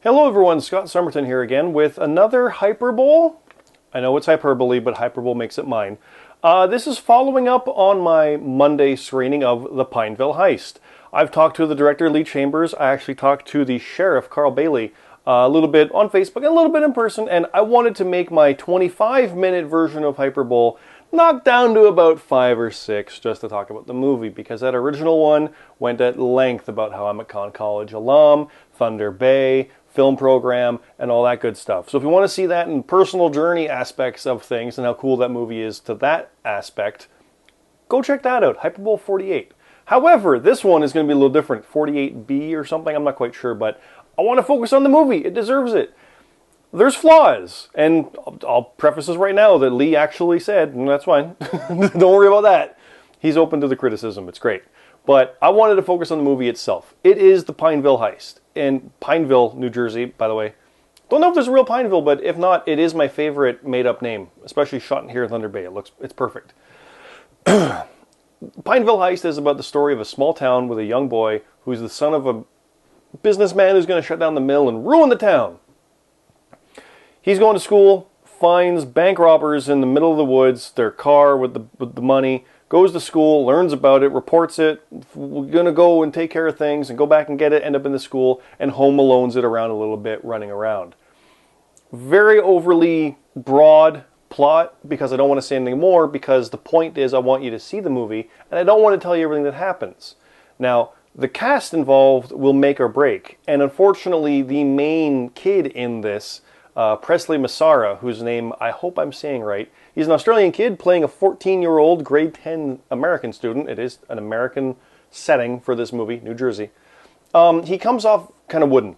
Hello everyone, Scott Summerton here again with another Hyperbole. I know it's Hyperbole, but Hyperbole makes it mine. This is following up on my Monday screening of the Pineville Heist. I've talked to the director, Lee Chambers. I actually talked to the sheriff, Carl Bailey, a little bit on Facebook and a little bit in person, and I wanted to make my 25-minute version of Hyperbole knocked down to about 5 or 6 just to talk about the movie, because that original one went at length about how I'm a Con College alum, Thunder Bay, film program, and all that good stuff. So if you want to see that in personal journey aspects of things and how cool that movie is to that aspect, go check that out, Hyperbole 48. However, this one is going to be a little different, 48B or something, I'm not quite sure, but I want to focus on the movie. It deserves it. There's flaws, and I'll preface this right now that Lee actually said, and that's fine, don't worry about that. He's open to the criticism, it's great. But I wanted to focus on the movie itself. It is the Pineville Heist. In Pineville, New Jersey, by the way. Don't know if there's a real Pineville, but if not, it is my favorite made-up name, especially shot here in Thunder Bay. It's perfect. Pineville Heist is about the story of a small town with a young boy who's the son of a businessman who's going to shut down the mill and ruin the town. He's going to school, finds bank robbers in the middle of the woods, their car with the money, goes to school, learns about it, reports it, we're going to go and take care of things and go back and get it, end up in the school, and home alones it around a little bit, running around. Very overly broad plot, because I don't want to say anything more, because the point is I want you to see the movie, and I don't want to tell you everything that happens. Now, the cast involved will make or break, and unfortunately the main kid in this, Presley Massara, whose name I hope I'm saying right. He's an Australian kid playing a 14-year-old grade 10 American student. It is an American setting for this movie, New Jersey. He comes off kind of wooden.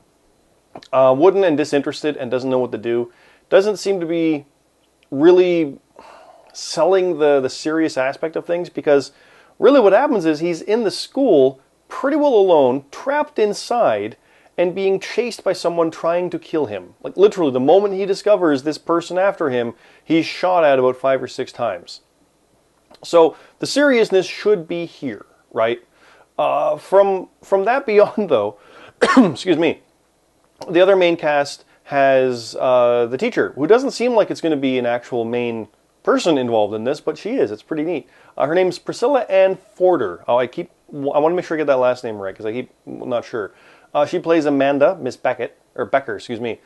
Wooden and disinterested and doesn't know what to do. Doesn't seem to be really selling the serious aspect of things, because really what happens is he's in the school pretty well alone, trapped inside, and being chased by someone trying to kill him. Like literally, the moment he discovers this person after him, he's shot at about 5 or 6 times. So the seriousness should be here, right? From that beyond, though, excuse me, the other main cast has the teacher, who doesn't seem like it's going to be an actual main person involved in this, but she is. It's pretty neat. Her name's Priscilla Ann Forder. I want to make sure I get that last name right, because I keep not sure. She plays Amanda, Miss Beckett, or Becker, excuse me.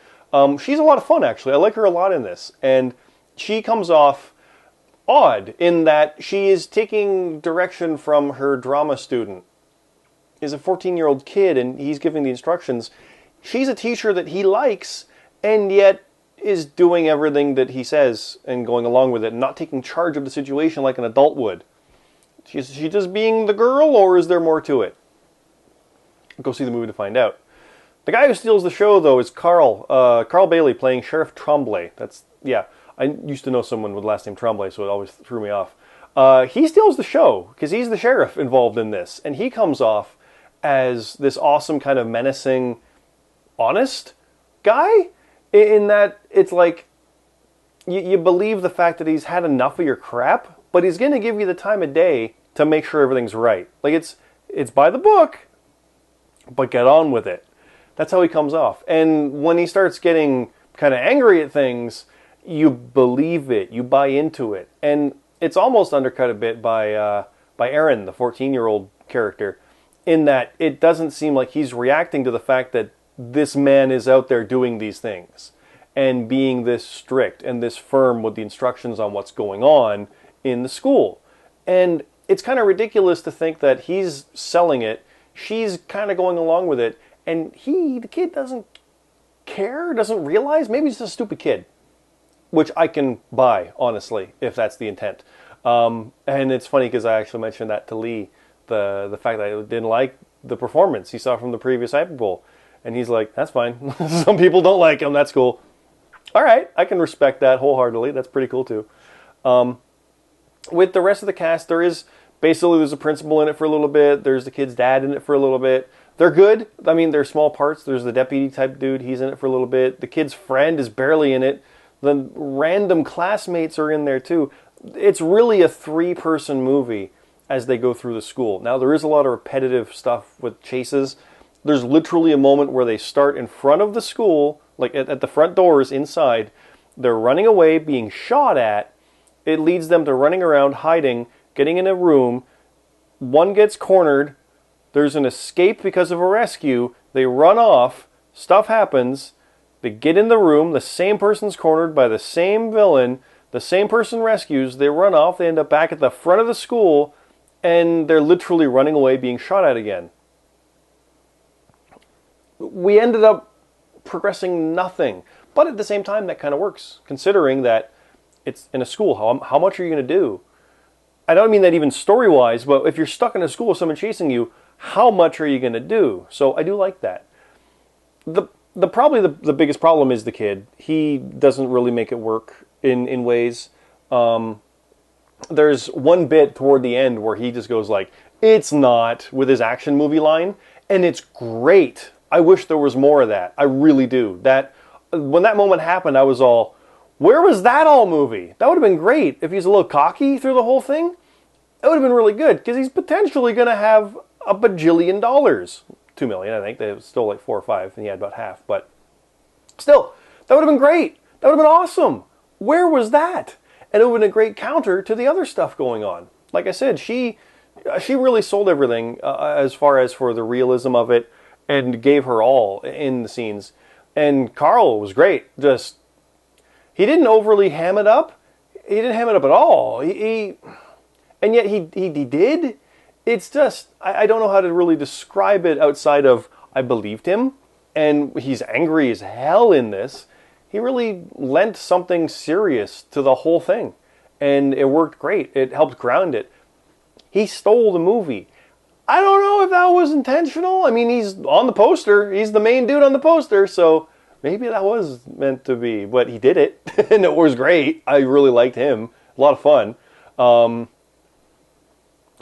She's a lot of fun, actually. I like her a lot in this. And she comes off odd in that she is taking direction from her drama student. He's a 14-year-old kid, and he's giving the instructions. She's a teacher that he likes, and yet is doing everything that he says and going along with it, and not taking charge of the situation like an adult would. Is she just being the girl, or is there more to it? Go see the movie to find out. The guy who steals the show, though, is Carl Bailey, playing Sheriff Tremblay. I used to know someone with the last name Tremblay, so it always threw me off. He steals the show, because he's the sheriff involved in this, and he comes off as this awesome kind of menacing, honest guy, in that it's like, you believe the fact that he's had enough of your crap, but he's going to give you the time of day to make sure everything's right. Like, it's by the book, but get on with it. That's how he comes off. And when he starts getting kind of angry at things, you believe it, you buy into it. And it's almost undercut a bit by Aaron, the 14-year-old character, in that it doesn't seem like he's reacting to the fact that this man is out there doing these things and being this strict and this firm with the instructions on what's going on in the school. And it's kind of ridiculous to think that he's selling it, she's kind of going along with it, and the kid doesn't care, doesn't realize. Maybe he's just a stupid kid, which I can buy, honestly, if that's the intent. And it's funny because I actually mentioned that to Lee, the fact that I didn't like the performance he saw from the previous Hyperbole. And he's like, that's fine. Some people don't like him, that's cool. All right, I can respect that wholeheartedly. That's pretty cool, too. With the rest of the cast, there's a principal in it for a little bit. There's the kid's dad in it for a little bit. They're good. I mean, they're small parts. There's the deputy type dude. He's in it for a little bit. The kid's friend is barely in it. The random classmates are in there too. It's really a 3-person movie as they go through the school. Now, there is a lot of repetitive stuff with chases, There's literally a moment where they start in front of the school, like at the front doors inside. They're running away, being shot at. It leads them to running around, hiding, getting in a room. One gets cornered. There's an escape because of a rescue. They run off. Stuff happens. They get in the room. The same person's cornered by the same villain. The same person rescues. They run off. They end up back at the front of the school. And they're literally running away, being shot at again. We ended up progressing nothing. But at the same time, that kind of works, considering that it's in a school. How much are you going to do? I don't mean that even story-wise, but if you're stuck in a school with someone chasing you, how much are you going to do? So I do like that. Probably the biggest problem is the kid. He doesn't really make it work in ways. There's one bit toward the end where he just goes like, "It's not," with his action movie line, and it's great. I wish there was more of that. I really do. When that moment happened, I was all, where was that all movie? That would have been great if he's a little cocky through the whole thing. It would have been really good, because he's potentially going to have a bajillion dollars. 2 million, I think. They stole like 4 or 5, and he had about half. But still, that would have been great. That would have been awesome. Where was that? And it would have been a great counter to the other stuff going on. Like I said, she really sold everything as far as for the realism of it, and gave her all in the scenes. And Carl was great. He didn't overly ham it up. He didn't ham it up at all. And yet he did. It's just, I don't know how to really describe it outside of, I believed him, and he's angry as hell in this. He really lent something serious to the whole thing, and it worked great. It helped ground it. He stole the movie. I don't know if that was intentional. I mean, he's on the poster. He's the main dude on the poster, so maybe that was meant to be. But he did it, and it was great. I really liked him. A lot of fun.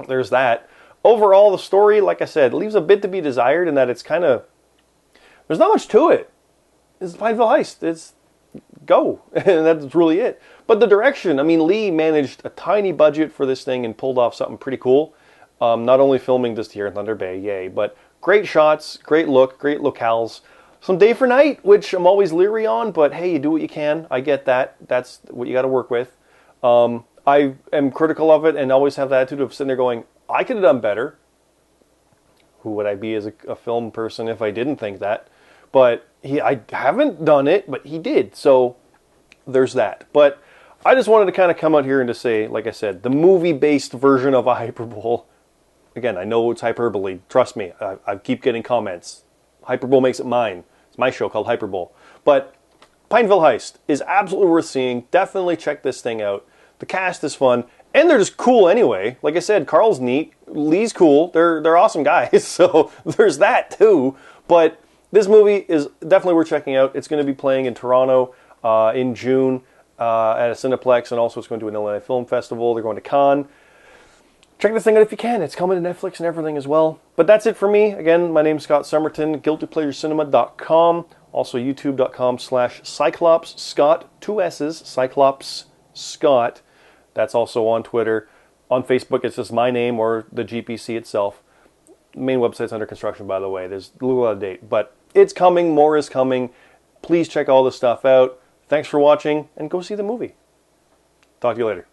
There's that. Overall, the story, like I said, leaves a bit to be desired in that it's kind of... There's not much to it. It's Pineville Heist. It's go. And that's really it. But the direction, I mean, Lee managed a tiny budget for this thing and pulled off something pretty cool. Not only filming just here in Thunder Bay, yay, but great shots, great look, great locales. Some day for night, which I'm always leery on, but hey, you do what you can. I get that. That's what you got to work with. I am critical of it and always have the attitude of sitting there going, I could have done better. Who would I be as a film person if I didn't think that? But I haven't done it, but he did. So there's that. But I just wanted to kind of come out here and to say, like I said, the movie-based version of a Hyperbole. Again, I know it's Hyperbole. Trust me, I keep getting comments. Hyperbole makes it mine. It's my show called Hyperbole. But Pineville Heist is absolutely worth seeing. Definitely check this thing out. The cast is fun. And they're just cool anyway. Like I said, Carl's neat. Lee's cool. They're awesome guys. So there's that too. But this movie is definitely worth checking out. It's going to be playing in Toronto in June at a Cineplex. And also it's going to an Illinois Film Festival. They're going to Cannes. Check this thing out if you can. It's coming to Netflix and everything as well. But that's it for me. Again, my name's Scott Summerton. GuiltyPleasureCinema.com. Also YouTube.com/Cyclops Scott. 2 S's. Cyclops Scott. That's also on Twitter. On Facebook, it's just my name or the GPC itself. The main website's under construction, by the way. There's a little out of date. But it's coming. More is coming. Please check all this stuff out. Thanks for watching, and go see the movie. Talk to you later.